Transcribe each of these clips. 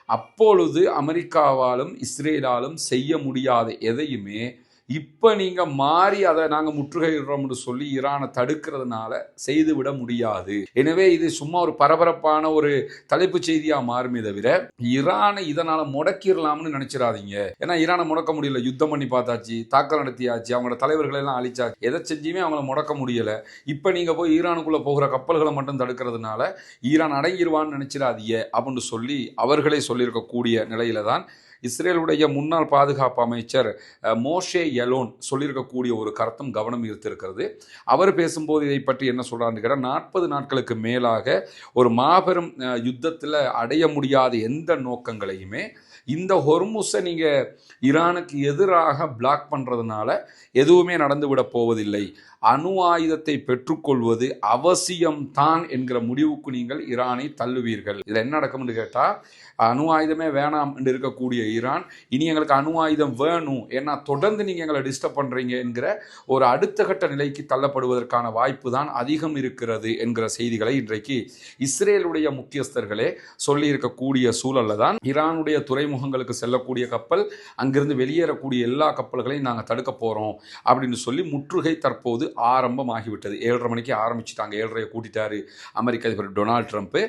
அப்பொழுது அமெரிக்காவாலும் இஸ்ரேலாலும் செய்ய முடியாத எதையுமே இப்போ நீங்கள் மாறி அதை நாங்கள் முற்றுகையிடுறோம்னு சொல்லி ஈரானை தடுக்கிறதுனால செய்துவிட முடியாது. எனவே இது சும்மா ஒரு பரபரப்பான ஒரு தலைப்பு செய்தியாக மாறுமே தவிர ஈரானை இதனால் முடக்கிடலாம்னு நினைச்சிடாதீங்க. ஏன்னா ஈரானை முடக்க முடியல, யுத்தம் பண்ணி பார்த்தாச்சு, தாக்கல் நடத்தியாச்சு, அவங்களோட தலைவர்களை எல்லாம் அழிச்சாச்சு, எதை செஞ்சுமே அவங்கள முடக்க முடியலை. இப்போ நீங்கள் போய் ஈரானுக்குள்ளே போகிற கப்பல்களை மட்டும் தடுக்கிறதுனால ஈரான் அடங்கிடுவான்னு நினைச்சிடாதீங்க அப்படின்னு சொல்லி அவர்களே சொல்லியிருக்கக்கூடிய நிலையில தான் இஸ்ரேலுடைய முன்னாள் பாதுகாப்பு அமைச்சர் மோஷே யலோன் சொல்லியிருக்கக்கூடிய ஒரு கருத்தும் கவனம் ஈர்த்திருக்கிறது. அவர் பேசும்போது இதை பற்றி என்ன சொல்றாருன்னு கேட்டால், 40 நாட்களுக்கு மேலாக ஒரு மாபெரும் யுத்தத்தில் அடைய முடியாத எந்த நோக்கங்களையுமே இந்த ஹொர்முஸை நீங்கள் ஈரானுக்கு எதிராக பிளாக் பண்ணுறதுனால எதுவுமே நடந்து விட போவதில்லை. அணு ஆயுதத்தை பெற்றுக்கொள்வது அவசியம்தான் என்கிற முடிவுக்கு நீங்கள் ஈரானை தள்ளுவீர்கள். இதில் என்ன நடக்கும்னு கேட்டால், அணு ஆயுதமே வேணாம் என்று இருக்கக்கூடிய ஈரான் இனி எங்களுக்கு அணு ஆயுதம் வேணும், ஏன்னா தொடர்ந்து நீங்கள் எங்களை டிஸ்டர்ப் பண்ணுறீங்க என்கிற ஒரு அடுத்த கட்ட நிலைக்கு தள்ளப்படுவதற்கான வாய்ப்பு தான் அதிகம் இருக்கிறது என்கிற செய்திகளை இன்றைக்கு இஸ்ரேலுடைய முக்கியஸ்தர்களே சொல்லி இருக்கக்கூடிய சூழல்ல தான் ஈரானுடைய துறைமுகங்களுக்கு செல்லக்கூடிய கப்பல், அங்கிருந்து வெளியேறக்கூடிய எல்லா கப்பல்களையும் நாங்கள் தடுக்க போகிறோம் அப்படின்னு சொல்லி முற்றுகை தற்போது ஆரம்பமாகிவிட்டது. 7:30 மணிக்கு ஆரம்பிச்சுட்டாங்க. 7:30 கூட்டிட்டாரு அமெரிக்க அதிபர் டொனால்ட் ட்ரம்ப்.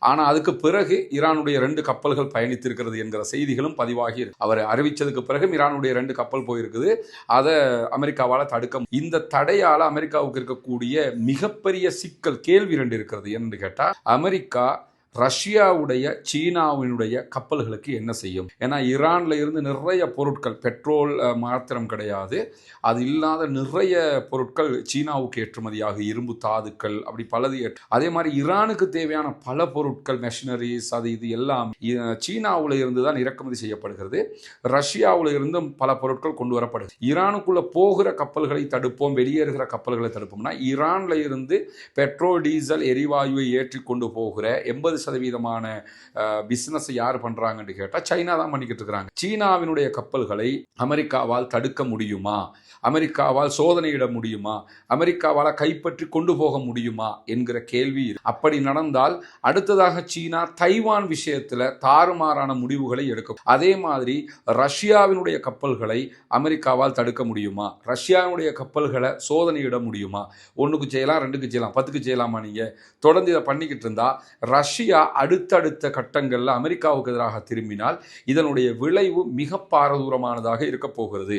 ஆனால் அதுக்கு பிறகு ஈரானுடைய 2 கப்பல்கள் பயணித்திருக்கிறது என்கிற செய்திகளும் பதிவாகி அவர் அறிவித்ததுக்கு பிறகு ஈரானுடைய 2 கப்பல் போயிருக்குது. அதை அமெரிக்காவால் தடுக்க, இந்த தடையால் அமெரிக்காவுக்கு இருக்கக்கூடிய மிகப்பெரிய சிக்கல் கேள்வி 2 இருக்கிறது. என்று கேட்டால், அமெரிக்கா ரஷ்யாவுடைய சீனாவினுடைய கப்பல்களுக்கு என்ன செய்யும்? ஏன்னா ஈரான்ல இருந்து நிறைய பொருட்கள், பெட்ரோல் மாத்திரம் கிடையாது, அது இல்லாத நிறைய பொருட்கள் சீனாவுக்கு ஏற்றுமதியாக, இரும்பு தாதுக்கள், அப்படி பலது. அதே மாதிரி ஈரானுக்கு தேவையான பல பொருட்கள், மெஷினரிஸ், அது இது எல்லாம் சீனாவில் இருந்து தான் இறக்குமதி செய்யப்படுகிறது. ரஷ்யாவில் இருந்தும் பல பொருட்கள் கொண்டு வரப்படுது. ஈரானுக்குள்ள போகிற கப்பல்களை தடுப்போம், வெளியேறுகிற கப்பல்களை தடுப்போம்னா ஈரான்ல இருந்து பெட்ரோல், டீசல், எரிவாயுவை ஏற்றி கொண்டு போகிற 80% பிசினஸ் யார் பண்றாங்கன்னு கேட்டா சைனா தான் பண்ணிக்கிட்டு இருக்கிறாங்க. சீனாவினுடைய கப்பல்களை அமெரிக்காவால் தடுக்க முடியுமா? அமெரிக்காவால் சோதனையிட முடியுமா? அமெரிக்காவால் கைப்பற்றி கொண்டு போக முடியுமா என்கிற கேள்வி. அப்படி நடந்தால் அடுத்ததாக சீனா தைவான் விஷயத்தில் தாறுமாறான முடிவுகளை எடுக்கும். அதே மாதிரி ரஷ்யாவினுடைய கப்பல்களை அமெரிக்காவால் தடுக்க முடியுமா? ரஷ்யாவினுடைய கப்பல்களை சோதனையிட முடியுமா? 1க்கு செய்யலாம், 2க்கு செய்யலாம், 10க்கு செய்யலாமா? நீங்க தொடர்ந்து இதை பண்ணிக்கிட்டு இருந்தா ரஷ்யா அடுத்தடுத்த கட்டங்களில் அமெரிக்காவுக்கு எதிராக திரும்பினால் இதனுடைய விளைவு மிக பாரதூரமானதாக இருக்க போகிறது.